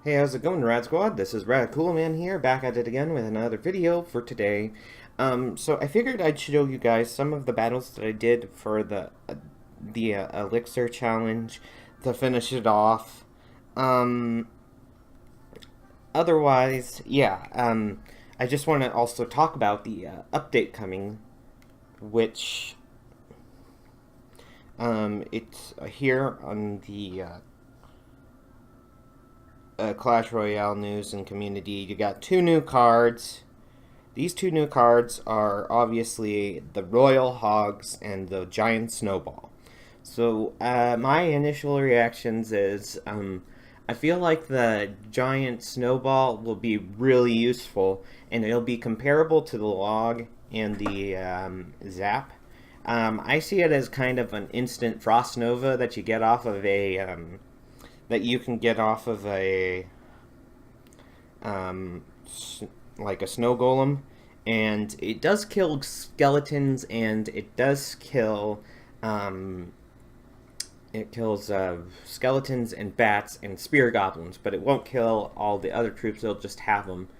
Hey, how's it going, Rad Squad? This is Radcoolman here, back at it again with another video for today. So I figured I'd show you guys some of the battles that I did for the Elixir Challenge to finish it off. Um, Otherwise, yeah, I just want to also talk about the update coming, which it's here on the Clash Royale news and community. You got two new cards. These two new cards are obviously the Royal Hogs and the Giant Snowball. So my initial reactions is I feel like the Giant Snowball will be really useful, and it'll be comparable to the Log and the Zap. I see it as kind of an instant Frost Nova that you get off of a that you can get off of a like a snow golem, and it does kill skeletons, and it does kill it kills skeletons and bats and spear goblins, but it won't kill all the other troops. It'll just have them,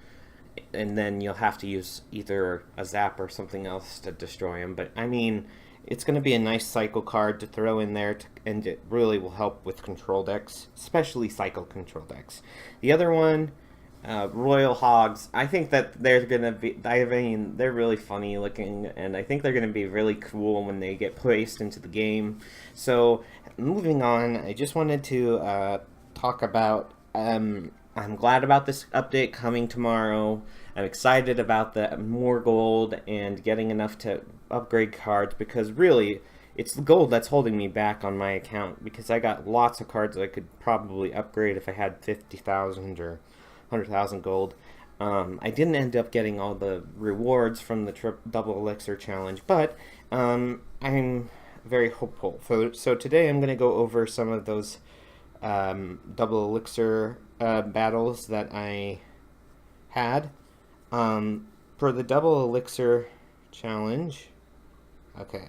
and then you'll have to use either a zap or something else to destroy them. But I mean, it's going to be a nice cycle card to throw in there, and it really will help with control decks, especially cycle control decks. The other one, Royal Hogs, I think that they're going to be, I mean, they're really funny looking, and I think they're going to be really cool when they get placed into the game. So, moving on, I just wanted to talk about, I'm glad about this update coming tomorrow. I'm excited about the more gold and getting enough to upgrade cards, because really, it's the gold that's holding me back on my account, because I got lots of cards that I could probably upgrade if I had 50,000 or 100,000 gold. I didn't end up getting all the rewards from the double elixir challenge, but I'm very hopeful. So today I'm going to go over some of those double elixir battles that I had. For the double elixir challenge, okay,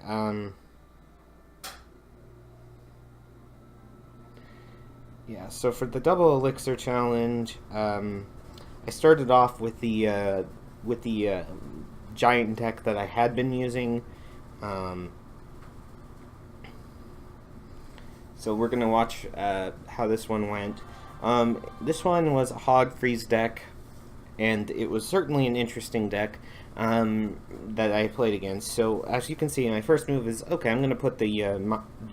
yeah, so for the double elixir challenge, I started off with the giant deck that I had been using. So we're gonna watch how this one went. This one was a hog freeze deck, and it was certainly an interesting deck that I played against. So as you can see, my first move is, okay, I'm gonna put the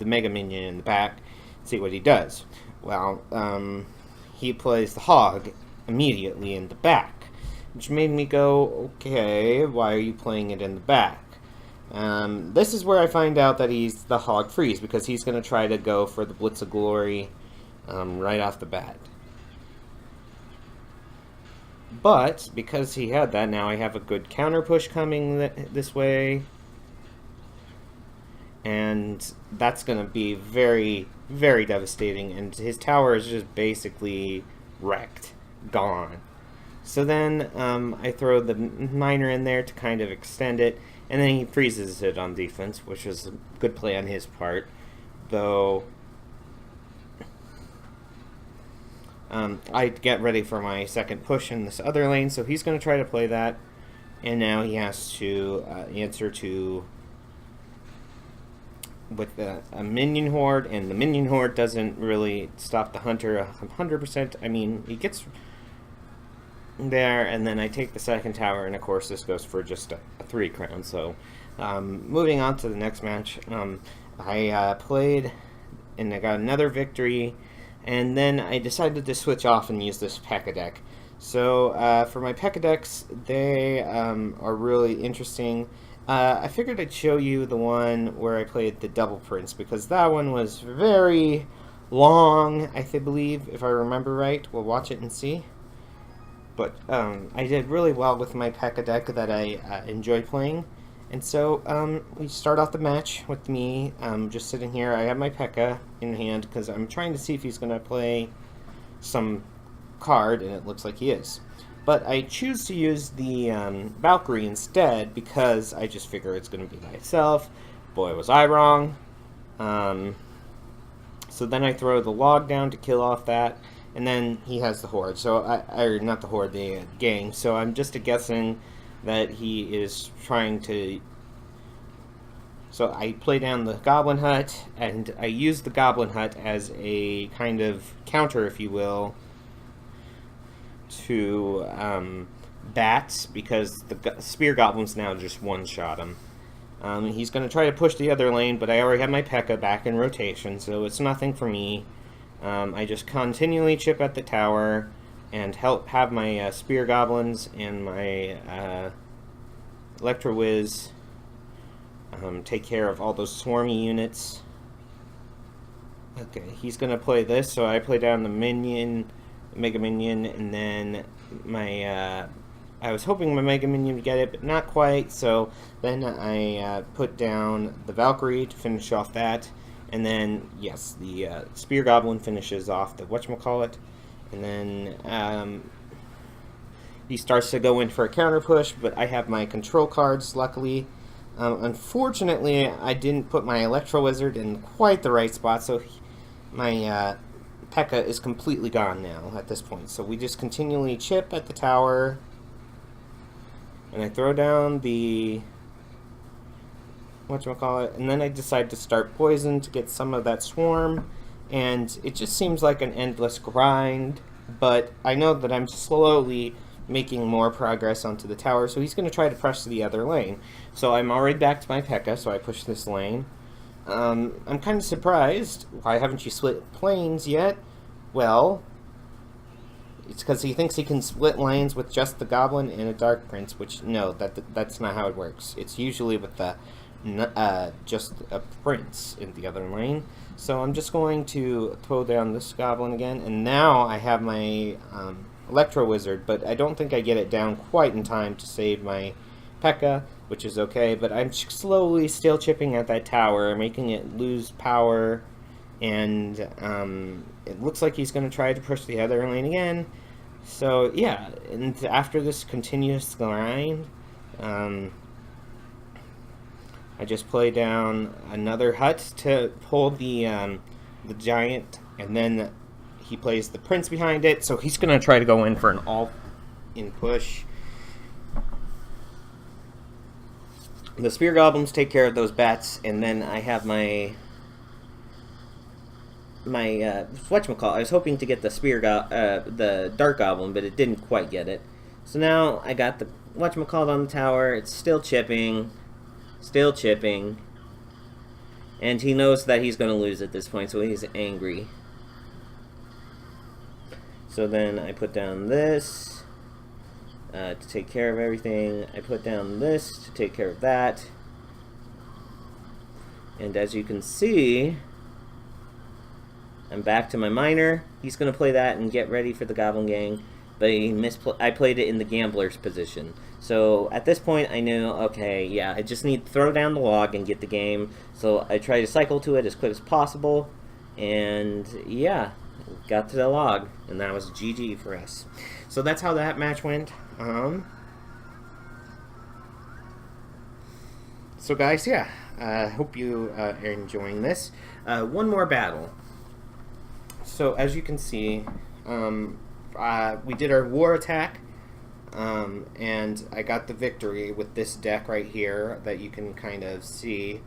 Mega Minion in the back, see what he does. Well, he plays the hog immediately in the back, which made me go, okay, why are you playing it in the back? This is where I find out that he's the hog freeze, because he's going to try to go for the Blitz of Glory right off the bat. But because he had that, now I have a good counter push coming this way, and that's going to be very, very devastating, and his tower is just basically wrecked, gone. So then I throw the miner in there to kind of extend it, and then he freezes it on defense, which was a good play on his part, though I get ready for my second push in this other lane, so he's going to try to play that, and now he has to answer to with a minion horde, and the minion horde doesn't really stop the hunter 100%. I mean, he gets there, and then I take the second tower, and of course this goes for just a 3 crown. So moving on to the next match, I played, and I got another victory, and then I decided to switch off and use this P.E.K.K.A deck. So for my P.E.K.K.A decks, they are really interesting. I figured I'd show you the one where I played the Double Prince, because that one was very long, I believe, if I remember right. We'll watch it and see. But I did really well with my P.E.K.K.A deck that I enjoyed playing. And so we start off the match with me just sitting here. I have my P.E.K.K.A in hand, because I'm trying to see if he's going to play some card, and it looks like he is. But I choose to use the Valkyrie instead, because I just figure it's going to be by itself. Boy, was I wrong. So then I throw the log down to kill off that, and then he has the horde. So or not the horde, the gang. So I'm just guessing that he is trying to. So I play down the Goblin Hut, and I use the Goblin Hut as a kind of counter, if you will, to bats, because the Spear Goblins now just one-shot him. He's going to try to push the other lane, but I already have my P.E.K.K.A. back in rotation, so it's nothing for me. I just continually chip at the tower and have my Spear Goblins and my Electro Whiz take care of all those swarmy units. Okay, he's going to play this, so I play down the Mega Minion, and then my... I was hoping my Mega Minion would get it, but not quite, so then I put down the Valkyrie to finish off that, and then, yes, the Spear Goblin finishes off the whatchamacallit, and then he starts to go in for a counter push, but I have my control cards, luckily. Unfortunately, I didn't put my Electro Wizard in quite the right spot, so my P.E.K.K.A. is completely gone now at this point. So we just continually chip at the tower, and I throw down the whatchamacallit, and then I decide to start poison to get some of that swarm, and it just seems like an endless grind, but I know that I'm slowly making more progress onto the tower, so he's going to try to press the other lane. So I'm already back to my P.E.K.K.A., so I push this lane. I'm kind of surprised. Why haven't you split planes yet? Well, it's because he thinks he can split lanes with just the Goblin and a Dark Prince, which, no, that's not how it works. It's usually with the just a Prince in the other lane. So I'm just going to throw down this Goblin again, and now I have my Electro Wizard, but I don't think I get it down quite in time to save my P.E.K.K.A., which is okay, but I'm slowly still chipping at that tower, making it lose power, and it looks like he's going to try to push the other lane again. So yeah, and after this continuous grind, I just play down another hut to hold the giant, and then he plays the Prince behind it, so he's going to try to go in for an all-in push. The Spear Goblins take care of those bats, and then I have my whatchamacallit. I was hoping to get the Dark Goblin, but it didn't quite get it. So now I got the whatchamacallit on the tower. It's still chipping, and he knows that he's going to lose at this point, so he's angry. So then I put down this to take care of everything. I put down this to take care of that. And as you can see, I'm back to my Miner. He's going to play that and get ready for the Goblin Gang. But I played it in the Gambler's position. So at this point I knew, okay, yeah, I just need to throw down the log and get the game. So I try to cycle to it as quick as possible. And yeah, got to the log, and that was GG for us. So that's how that match went. So guys, yeah, hope you are enjoying this. One more battle. So as you can see, we did our war attack, and I got the victory with this deck right here that you can kind of see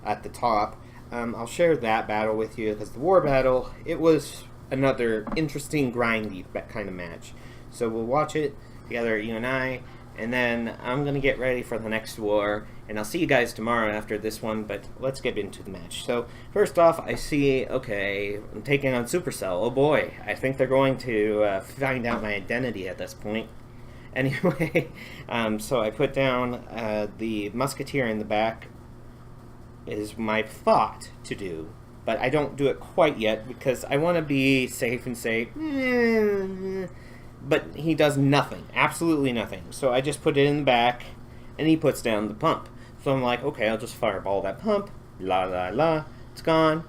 at the top. I'll share that battle with you, because the war battle, it was another interesting, grindy kind of match. So we'll watch it together, you and I, and then I'm going to get ready for the next war, and I'll see you guys tomorrow after this one, but let's get into the match. So first off, I see, okay, I'm taking on Supercell. Oh boy, I think they're going to find out my identity at this point. Anyway, so I put down the Musketeer in the back is my thought to do, but I don't do it quite yet because I want to be safe and say, but he does nothing, absolutely nothing. So I just put it in the back, and he puts down the pump. So I'm like, okay, I'll just fireball that pump, la la la, it's gone.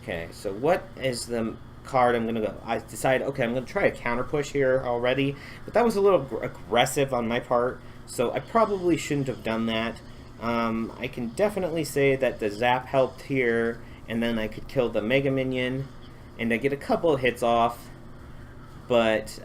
Okay, so what is the card I'm going to go? I decide, okay, I'm going to try a counter push here already, but that was a little aggressive on my part, so I probably shouldn't have done that. I can definitely say that the zap helped here, and then I could kill the Mega Minion, and I get a couple of hits off, but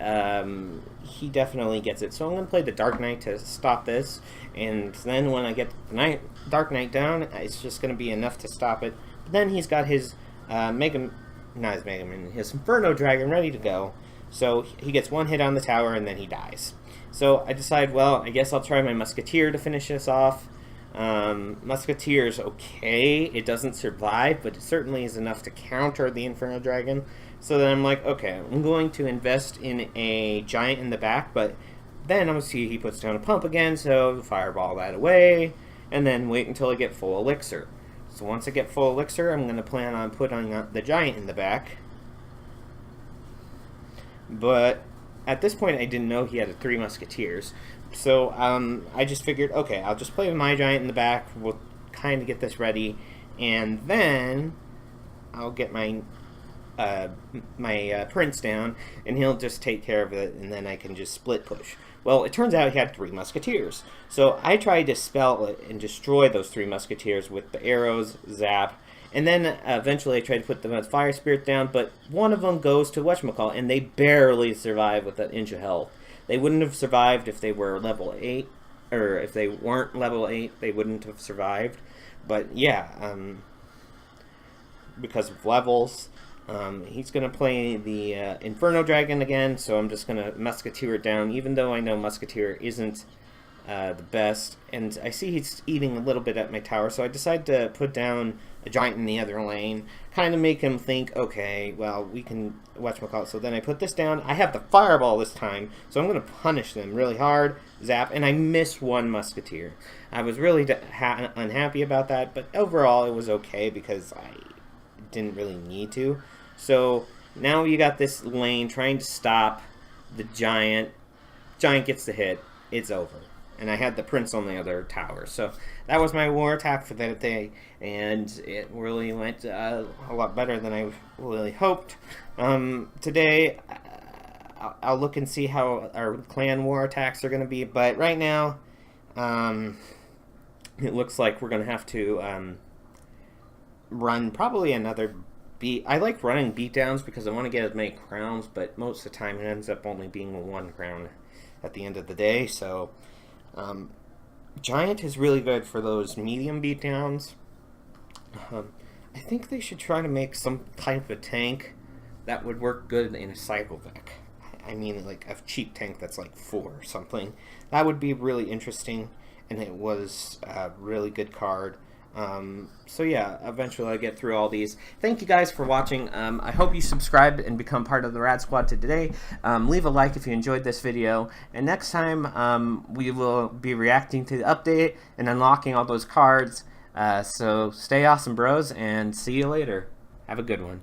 he definitely gets it. So I'm going to play the Dark Knight to stop this, and then when I get the Dark Knight down, it's just going to be enough to stop it. But then he's got his his Inferno Dragon ready to go. So he gets one hit on the tower, and then he dies. So I decide, well, I guess I'll try my Musketeer to finish this off. Musketeer is okay. It doesn't survive, but it certainly is enough to counter the Inferno Dragon. So then I'm like, okay, I'm going to invest in a Giant in the back, but then I'm going to see he puts down a pump again, so fireball that away, and then wait until I get full elixir. So once I get full elixir, I'm going to plan on putting the Giant in the back. But at this point, I didn't know he had 3 Musketeers. So I just figured, okay, I'll just play with my Giant in the back. We'll kind of get this ready. And then I'll get my Prince down, and he'll just take care of it, and then I can just split push. Well, it turns out he had 3 Musketeers. So I tried to spell it and destroy those 3 Musketeers with the arrows, zap, and then eventually I tried to put them as Fire Spirit down, but one of them goes to whatchamacallit, and they barely survive with an inch of health. They wouldn't have survived if they were level 8, or if they weren't level 8, they wouldn't have survived. But yeah, because of levels, he's going to play the Inferno Dragon again, so I'm just going to Musketeer it down, even though I know Musketeer isn't the best. And I see he's eating a little bit at my tower, so I decide to put down a Giant in the other lane, kind of make him think, okay, well, we can whatchamacallit. So then I put this down. I have the Fireball this time, so I'm going to punish them really hard, zap, and I miss 1 Musketeer. I was really unhappy about that, but overall it was okay because I didn't really need to. So now you got this lane trying to stop the Giant. Giant gets the hit. It's over. And I had the Prince on the other tower. So that was my war attack for that day, and it really went a lot better than I really hoped. Today, I'll look and see how our clan war attacks are going to be, but right now, it looks like we're going to have to run probably another beat. I like running beatdowns because I want to get as many crowns, but most of the time it ends up only being 1 crown at the end of the day, so Giant is really good for those medium beatdowns. I think they should try to make some type of tank that would work good in a cycle deck. I mean, like a cheap tank that's like 4 or something. That would be really interesting, and it was a really good card. So yeah, eventually I get through all these. Thank you guys for watching. I hope you subscribe and become part of the Rad Squad today. Leave a like if you enjoyed this video, and next time we will be reacting to the update and unlocking all those cards. So stay awesome, bros, and see you later. Have a good one.